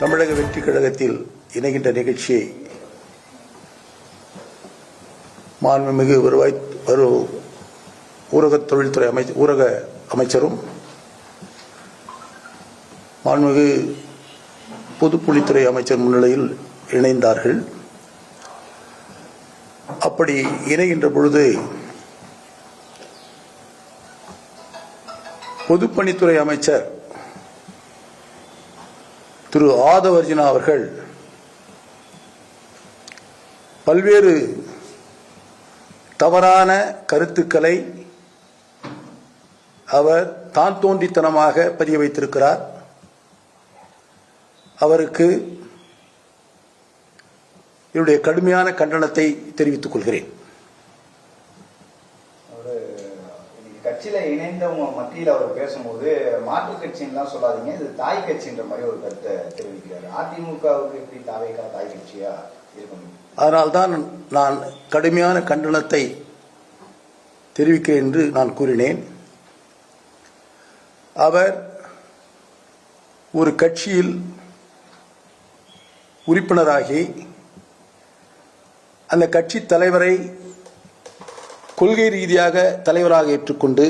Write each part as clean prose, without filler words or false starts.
தமிழக வெற்றி கழகத்தில் இணைகின்ற நிகழ்ச்சியை மாண்புமிகு ஊரக தொழில்துறை ஊரக அமைச்சரும் மாண்புமிகு பொதுப்பணித்துறை அமைச்சர் முன்னிலையில் இணைந்தார்கள். அப்படி இணைகின்ற பொழுது பொதுப்பணித்துறை அமைச்சர் திரு ஆதவர்ஜுனா அவர்கள் பல்வேறு தவறான கருத்துக்களை அவர் தான் தோன்றித்தனமாக பதிய வைத்திருக்கிறார். அவருக்கு என்னுடைய கடுமையான கண்டனத்தை தெரிவித்துக் கொள்கிறேன். கட்சியில இணைந்தவங்க மத்தியில் அவர் பேசும்போது மாற்று கட்சின்னு சொல்லாதீங்க, இது தாய் கட்சின்ற மாதிரி ஒரு கருத்தை தெரிவிக்கிறார். அதிமுகவுக்கு எப்படி தாய் கட்சியா இருக்கணும்? அதனால்தான் நான் கடுமையான கண்டனத்தை தெரிவிக்கிறேன் என்று நான் கூறினேன். அவர் ஒரு கட்சியில் உறுப்பினராகி அந்த கட்சி தலைவரை கொள்கை ரீதியாக தலைவராக ஏற்றுக்கொண்டு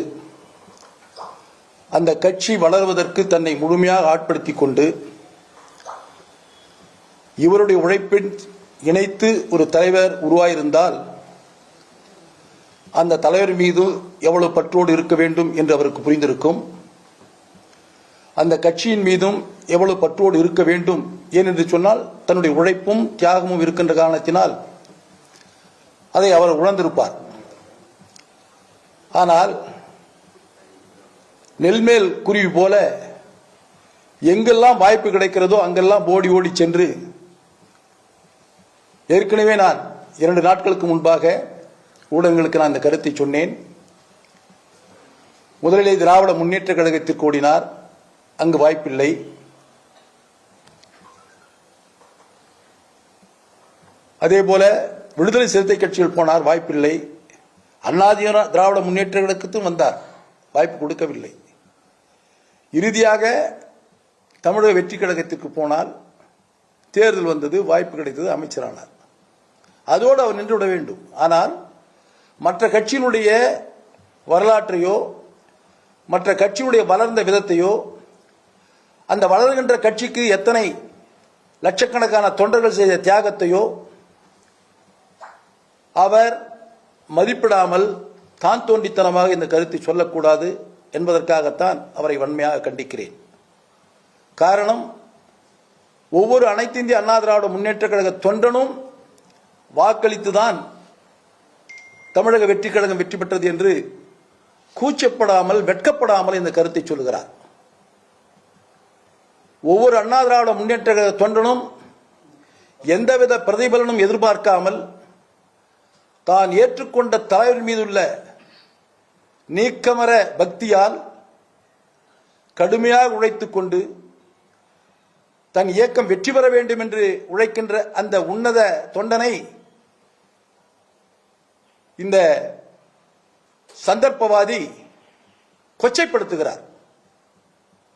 அந்த கட்சி வளர்வதற்கு தன்னை முழுமையாக ஆட்படுத்திக் கொண்டு இவருடைய உழைப்பின் இணைத்து ஒரு தலைவர் உருவாயிருந்தால் அந்த தலைவர் மீது எவ்வளவு பற்றோடு இருக்க வேண்டும் என்று அவருக்கு புரிந்திருக்கும். அந்த கட்சியின் மீதும் எவ்வளவு பற்றோடு இருக்க வேண்டும் ஏனென்று சொன்னால் தன்னுடைய உழைப்பும் தியாகமும் இருக்கின்ற காரணத்தினால் அதை அவர் உணர்ந்திருப்பார். ஆனால் நெல்மேல் குருவி போல எங்கெல்லாம் வாய்ப்பு கிடைக்கிறதோ அங்கெல்லாம் ஓடி ஓடி சென்று, ஏற்கனவே நான் 2 நாட்களுக்கு முன்பாக ஊடகங்களுக்கு நான் இந்த கருத்தை சொன்னேன். முதலிலே திராவிட முன்னேற்ற கழகத்திற்கு ஓடினார், அங்கு வாய்ப்பில்லை. அதேபோல விடுதலை சிறுத்தை கட்சியில் போனார், வாய்ப்பில்லை. திராவிட முன்னேற்ற கழகத்துக்கும் வந்தார், வாய்ப்பு கொடுக்கவில்லை. இறுதியாக தமிழக வெற்றி கழகத்திற்கு போனால் தேர்தல் வந்தது, வாய்ப்பு கிடைத்தது, அமைச்சரானார். அதோடு அவர் நின்றுவிட வேண்டும். ஆனால் மற்ற கட்சியினுடைய வரலாற்றையோ மற்ற கட்சியினுடைய வளர்ந்த விதத்தையோ அந்த வளர்கின்ற கட்சிக்கு எத்தனை லட்சக்கணக்கான தொண்டர்கள் செய்த தியாகத்தையோ அவர் மதிப்பிடாமல் தான் தோன்றித்தனமாக இந்த கருத்தை சொல்லக்கூடாது என்பதற்காகத்தான் அவரை வன்மையாக கண்டிக்கிறேன். காரணம், ஒவ்வொரு அனைத்து இந்திய அண்ணா திராவிட முன்னேற்ற கழக தொண்டனும் வாக்களித்துதான் தமிழக வெற்றி கழகம் வெற்றி பெற்றது என்று கூச்சப்படாமல் வெட்கப்படாமல் இந்த கருத்தை சொல்லுகிறார். ஒவ்வொரு அண்ணா திராவிட முன்னேற்ற கழக தொண்டனும் எந்தவித பிரதிபலனும் எதிர்பார்க்காமல் தான் ஏற்றுக்கொண்ட தலைவர் மீதுள்ள நீக்கமற பக்தியால் கடுமையாக உழைத்துக் கொண்டு தன் இயக்கம் வெற்றி பெற வேண்டும் என்று உழைக்கின்ற அந்த உன்னத தொண்டனை இந்த சந்தர்ப்பவாதி கொச்சைப்படுத்துகிறார்.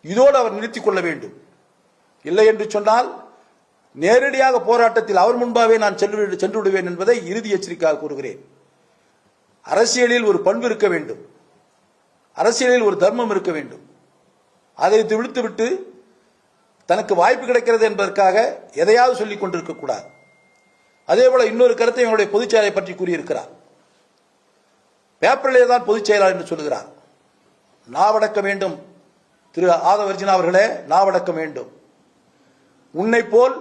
இதோடு அவர் நிறுத்திக் கொள்ள வேண்டும். இல்லை என்று சொன்னால் நேரடியாக போராட்டத்தில் அவர் முன்பாகவே நான் சென்று விடுவேன் என்பதை இறுதி எச்சரிக்கையாக கூறுகிறேன். அரசியலில் ஒரு பண்பு இருக்க வேண்டும், அரசியலில் ஒரு தர்மம் இருக்க வேண்டும். அதை விடுத்துவிட்டு தனக்கு வாய்ப்பு கிடைக்கிறது என்பதற்காக எதையாவது சொல்லிக் கொண்டிருக்க கூடாது. அதேபோல இன்னொரு கருத்தை எங்களுடைய பொதுச் செயலாளரை பற்றி கூறியிருக்கிறார். பேப்பரிலே தான் பொதுச் செயலாளர் என்று சொல்லுகிறார். நாவடக்க வேண்டும் திரு ஆதவர்ஜுனா அவர்களே, நாவடக்க வேண்டும். உன்னை போல்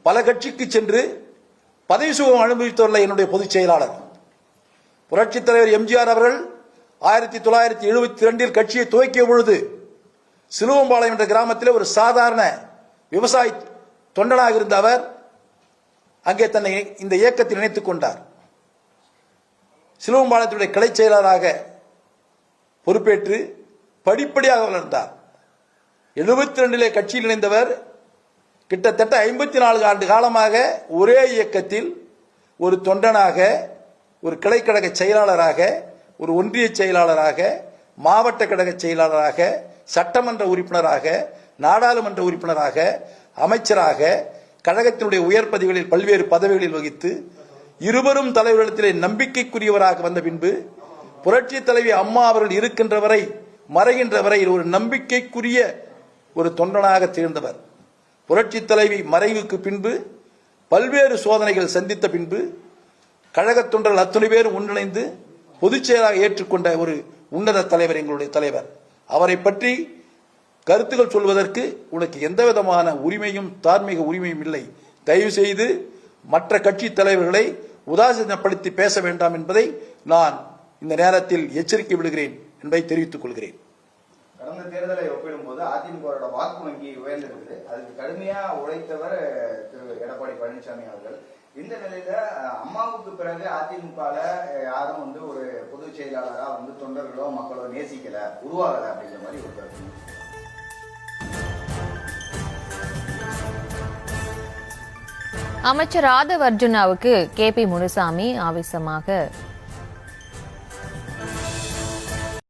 பல கட்சிக்கு சென்று பதவி சுகம் அனுபவித்துள்ள என்னுடைய பொதுச் செயலாளர் புரட்சித் தலைவர் எம்ஜிஆர் அவர்கள் 1972 கட்சியை துவக்கிய பொழுது சிலுவம்பாளையம் என்ற கிராமத்தில் ஒரு சாதாரண விவசாய தொண்டனாக இருந்த அவர் அங்கே தன்னை இந்த இயக்கத்தில் இணைத்துக் கொண்டார். சிலுவம்பாளையத்துடைய கிளை செயலராக பொறுப்பேற்று படிப்படியாக வளர்ந்தார். 72 கட்சியில் இணைந்தவர் கிட்டத்தட்ட 54 ஆண்டு காலமாக ஒரே இயக்கத்தில் ஒரு தொண்டனாக, ஒரு கிளைக்கழக செயலாளராக, ஒரு ஒன்றிய செயலாளராக, மாவட்ட கழக செயலாளராக, சட்டமன்ற உறுப்பினராக, நாடாளுமன்ற உறுப்பினராக அமைச்சராக கழகத்தினுடைய உயர் பதவிகளில் பல்வேறு பதவிகளில் வகித்து இருவரும் தலைவர்களிடத்திலே நம்பிக்கைக்குரியவராக வந்த பின்பு புரட்சி தலைவி அம்மா அவர்கள் இருக்கின்ற வரை மறைகின்ற வரை ஒரு நம்பிக்கைக்குரிய ஒரு தொண்டனாக திகழ்ந்தவர். புரட்சி தலைவி மறைவுக்கு பின்பு பல்வேறு சோதனைகள் சந்தித்த பின்பு கழக தொண்டர்கள் அத்தனை பேரும் ஒன்றிணைந்து பொதுச் செயலாக ஏற்றுக்கொண்ட ஒரு உன்னத தலைவர் எங்களுடைய தலைவர். அவரை பற்றி கருத்துக்கள் சொல்வதற்கு உனக்கு எந்த விதமான உரிமையும் தார்மீக உரிமையும் இல்லை. தயவு செய்து மற்ற கட்சி தலைவர்களை உதாசீனப்படுத்தி பேச வேண்டாம் என்பதை நான் இந்த நேரத்தில் எச்சரிக்கை விடுகிறேன் என்பதை தெரிவித்துக் கொள்கிறேன். கடந்த தேர்தலை ஒப்பிடும்போது அதிமுக வாக்கு வங்கி உயர்ந்திருக்குது. அதுக்கு கடுமையா உழைத்தவர் திரு எடப்பாடி பழனிசாமி அவர்கள். இந்த நிலையில அம்மாவுக்கு பிறகு அதிமுகல யாரும் ஒரு பொதுச் செயலாளரா தொண்டர்களோ மக்களோ நேசிக்கல, உருவாகல அப்படிங்கிற மாதிரி ஒரு கருத்து. அமைச்சர் ஆதவ் அர்ஜுனாவுக்கு KP முனுசாமி ஆவேசமாக